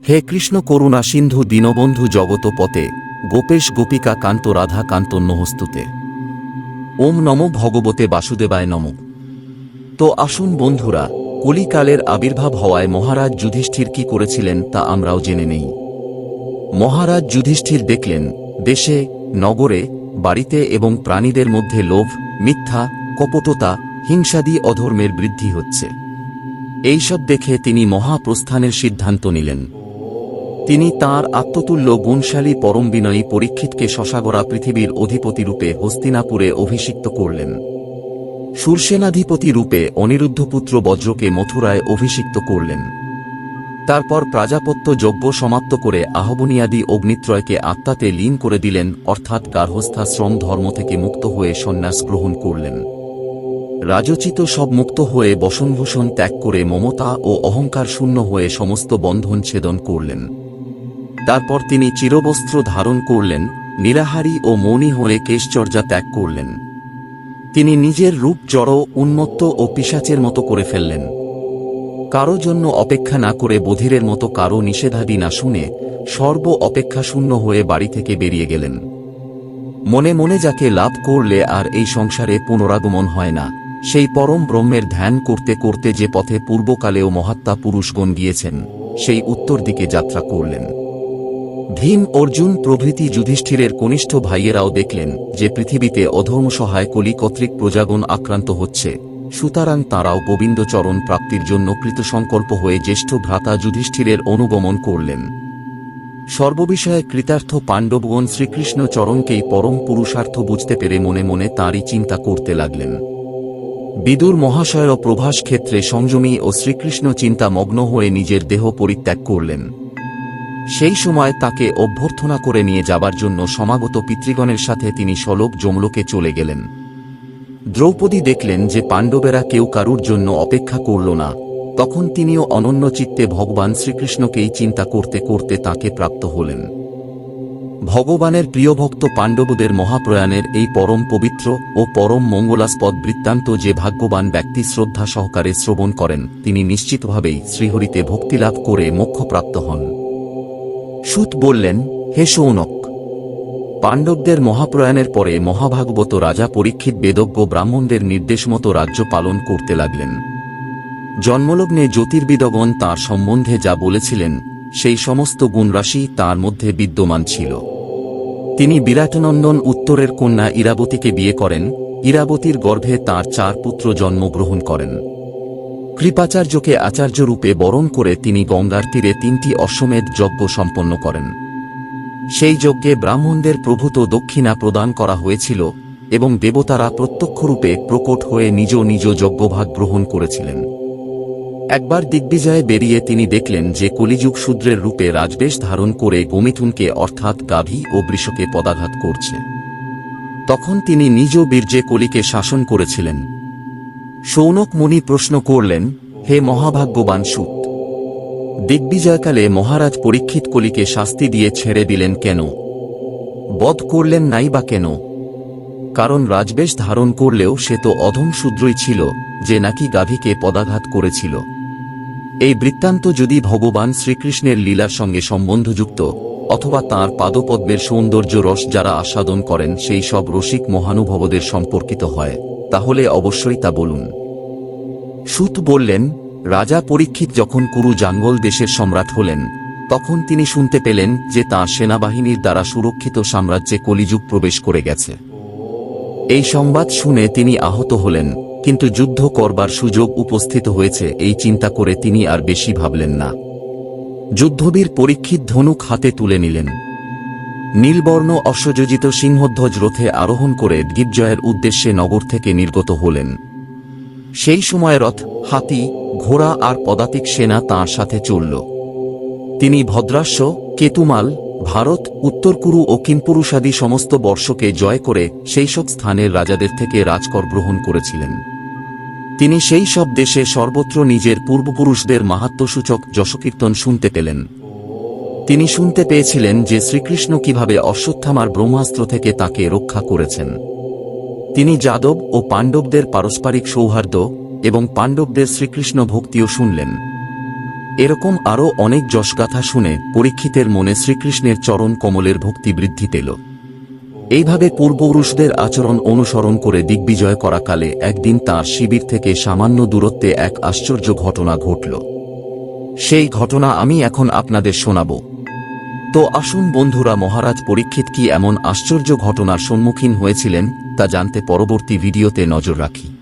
হে কৃষ্ণ করুণা সিন্ধু দীনবন্ধু জগত পতে, গোপেশ গোপিকা কান্ত রাধা কান্ত নহস্তুতে। ওম নমো ভগবতে বাসুদেবায় নমঃ। তো আসুন বন্ধুরা, কলিকালের আবির্ভাব হওয়ায় মহারাজ যুধিষ্ঠির কি করেছিলেন তা আমরাও জেনে নেই। মহারাজ যুধিষ্ঠির দেখলেন দেশে, নগরে, বাড়িতে এবং প্রাণীদের মধ্যে লোভ, মিথ্যা, কপটতা, হিংসাদি অধর্মের বৃদ্ধি হচ্ছে। এইসব দেখে তিনি মহাপ্রস্থানের সিদ্ধান্ত নিলেন। তিনি তাঁর আত্মতুল্য গুণশালী পরম বিনয়ী পরীক্ষিতকে শশাগরা পৃথিবীর অধিপতিরূপে হস্তিনাপুরে অভিষিক্ত করলেন। শূরসেনাধিপতি রূপে অনিরুদ্ধপুত্র বজ্রকে মথুরায় অভিষিক্ত করলেন। তারপর প্রাজাপত্য যজ্ঞ সমাপ্ত করে আহবনিয়াদি অগ্নিত্রয়কে আত্মাতে লীন করে দিলেন, অর্থাৎ গার্হস্থ্যাশ্রম ধর্ম থেকে মুক্ত হয়ে সন্ন্যাস গ্রহণ করলেন। রাজোচিত সব মুক্ত হয়ে বসনভূষণ ত্যাগ করে মমতা ও অহংকার শূন্য হয়ে সমস্ত বন্ধন ছেদন করলেন। তারপর তিনি চিরবস্ত্র ধারণ করলেন, নিরাহারী ও মৌনী হয়ে কেশচর্যা ত্যাগ করলেন। তিনি নিজের রূপ জড়, উন্মত্ত ও পিশাচের মতো করে ফেললেন। কারো জন্য অপেক্ষা না করে বধিরের মতো কারো নিষেধাদি না শুনে সর্ব অপেক্ষা শূন্য হয়ে বাড়ি থেকে বেরিয়ে গেলেন। মনে মনে যাকে লাভ করলে আর এই সংসারে পুনরাগমন হয় না, সেই পরম ব্রহ্মের ধ্যান করতে করতে যে পথে পূর্বকালেও মহাত্মা পুরুষগণ গিয়েছেন, সেই উত্তর দিকে যাত্রা করলেন। ভীম, অর্জুন প্রভৃতি যুধিষ্ঠিরের কনিষ্ঠ ভাইয়েরাও দেখলেন যে পৃথিবীতে অধর্মসহায় কলি কর্তৃক প্রজাগণ আক্রান্ত হচ্ছে, সুতরাং তাঁরাও গোবিন্দচরণ প্রাপ্তির জন্য কৃতসংকল্প হয়ে জ্যেষ্ঠ ভ্রাতা যুধিষ্ঠিরের অনুগমন করলেন। সর্ববিষয়ে কৃতার্থ পাণ্ডবগণ শ্রীকৃষ্ণ চরণকেই পরম পুরুষার্থ বুঝতে পেরে মনে মনে তাঁরই চিন্তা করতে লাগলেন। বিদুর মহাশয়ের প্রভাস ক্ষেত্রে সংযমী ও শ্রীকৃষ্ণ চিন্তা মগ্ন হয়ে নিজের দেহ পরিত্যাগ করলেন। সেই সময় তাকে অভ্যর্থনা করে নিয়ে যাবার জন্য সমাগত পিতৃগণের সাথে তিনি সলোক যমলোকে চলে গেলেন। দ্রৌপদী দেখলেন যে পাণ্ডবেরা কেউ কারুর জন্য অপেক্ষা করল না, তখন তিনিও অনন্য চিত্তে ভগবান শ্রীকৃষ্ণকেই চিন্তা করতে করতে তাঁকে প্রাপ্ত হলেন। ভগবানের প্রিয়ভক্ত পাণ্ডবদের মহাপ্রয়াণের এই পরম পবিত্র ও পরম মঙ্গলাস্পদ বৃত্তান্ত যে ভাগ্যবান ব্যক্তি শ্রদ্ধা সহকারে শ্রবণ করেন, তিনি নিশ্চিতভাবেই শ্রীহরিতে ভক্তিলাভ করে মোক্ষপ্রাপ্ত হন। সূত বললেন, হে শৌনক, পাণ্ডবদের মহাপ্রয়াণের পরে মহাভাগবত রাজা পরীক্ষিত বেদজ্ঞ ব্রাহ্মণদের নির্দেশমতো রাজ্য পালন করতে লাগলেন। জন্মলগ্নে জ্যোতির্বিদগণ তাঁর সম্বন্ধে যা বলেছিলেন, সেই সমস্ত গুণরাশি তাঁর মধ্যে বিদ্যমান ছিল। তিনি বিরাটনন্দন উত্তরের কন্যা ইরাবতীকে বিয়ে করেন। ইরাবতীর গর্ভে তাঁর 4 পুত্র জন্মগ্রহণ করেন। কৃপাচার্যকে আচার্যরূপে বরণ করে তিনি গঙ্গার তীরে 3টি অশ্বমেধ যজ্ঞ সম্পন্ন করেন। সেই যজ্ঞে ব্রাহ্মণদের প্রভূত দক্ষিণা প্রদান করা হয়েছিল এবং দেবতারা প্রত্যক্ষরূপে প্রকট হয়ে নিজ নিজ যজ্ঞভাগ গ্রহণ করেছিলেন। একবার দিগ্বিজয়ে বেরিয়ে তিনি দেখলেন যে কলিযুগ শূদ্রের রূপে রাজবেশ ধারণ করে গোমিথুনকে অর্থাৎ গাভী ও বৃষকে পদাঘাত করছে। তখন তিনি নিজ বীর্যে কলিকে শাসন করেছিলেন। শৌনক মুনি প্রশ্ন করলেন, হে মহাভাগ্যবান সূত, দিগ্বিজয়কালে মহারাজ পরীক্ষিত কলিকে শাস্তি দিয়ে ছেড়ে দিলেন কেন? বধ করলেন নাই বা কেন? কারণ রাজবেশ ধারণ করলেও সে তো অধম শূদ্রই ছিল, যে নাকি গাভীকে পদাঘাত করেছিল। এই বৃত্তান্ত যদি ভগবান শ্রীকৃষ্ণের লীলার সঙ্গে সম্বন্ধযুক্ত, অথবা তাঁর পাদপদ্মের সৌন্দর্য রস যারা আস্বাদন করেন সেই সব রসিক মহানুভবদের সম্পর্কিত হয়, তাহলে অবশ্যই তা বলুন। সূত বললেন, রাজা পরীক্ষিত যখন কুরু জাঙ্গল দেশের সম্রাট হলেন, তখন তিনি শুনতে পেলেন যে তাঁর সেনাবাহিনীর দ্বারা সুরক্ষিত সাম্রাজ্যে কলিযুগ প্রবেশ করে গেছে। এই সংবাদ শুনে তিনি আহত হলেন, কিন্তু যুদ্ধ করবার সুযোগ উপস্থিত হয়েছে এই চিন্তা করে তিনি আর বেশি ভাবলেন না। যুদ্ধবীর পরীক্ষিত ধনুক হাতে তুলে নিলেন। নীলবর্ণ অশ্বযোজিত সিংহধ্বজ রথে আরোহণ করে দিগ্বিজয়ের উদ্দেশ্যে নগর থেকে নির্গত হলেন। সেই সময় রথ, হাতি, ঘোড়া আর পদাতিক সেনা তাঁর সাথে চলল। তিনি ভদ্রাস্য, কেতুমাল, ভারত, উত্তরকুরু ও কিম্পুরুষাদি সমস্ত বর্ষকে জয় করে সেই সব স্থানের রাজাদের থেকে রাজকর গ্রহণ করেছিলেন। তিনি সেই সব দেশে সর্বত্র নিজের পূর্বপুরুষদের মাহাত্ম্যসূচক যশকীর্তন শুনতে পেলেন। তিনি শুনতে পেয়েছিলেন যে শ্রীকৃষ্ণ কিভাবে অশ্বত্থামার ব্রহ্মাস্ত্র থেকে তাকে রক্ষা করেছেন। তিনি যাদব ও পাণ্ডবদের পারস্পরিক সৌহার্দ্য এবং পাণ্ডবদের শ্রীকৃষ্ণ ভক্তিও শুনলেন। এরকম আরও অনেক যশগাথা শুনে পরীক্ষিতের মনে শ্রীকৃষ্ণের চরণ কমলের ভক্তি বৃদ্ধি পেল। এইভাবে পূর্বপুরুষদের আচরণ অনুসরণ করে দিগ্বিজয় করা কালে একদিন তাঁর শিবির থেকে সামান্য দূরত্বে এক আশ্চর্য ঘটনা ঘটল। সেই ঘটনা আমি এখন আপনাদের শোনাব। তো আসুন বন্ধুরা, মহারাজ পরীক্ষিত কি এমন আশ্চর্য ঘটনার সম্মুখীন হয়েছিলেন তা জানতে পরবর্তী ভিডিওতে নজর রাখি।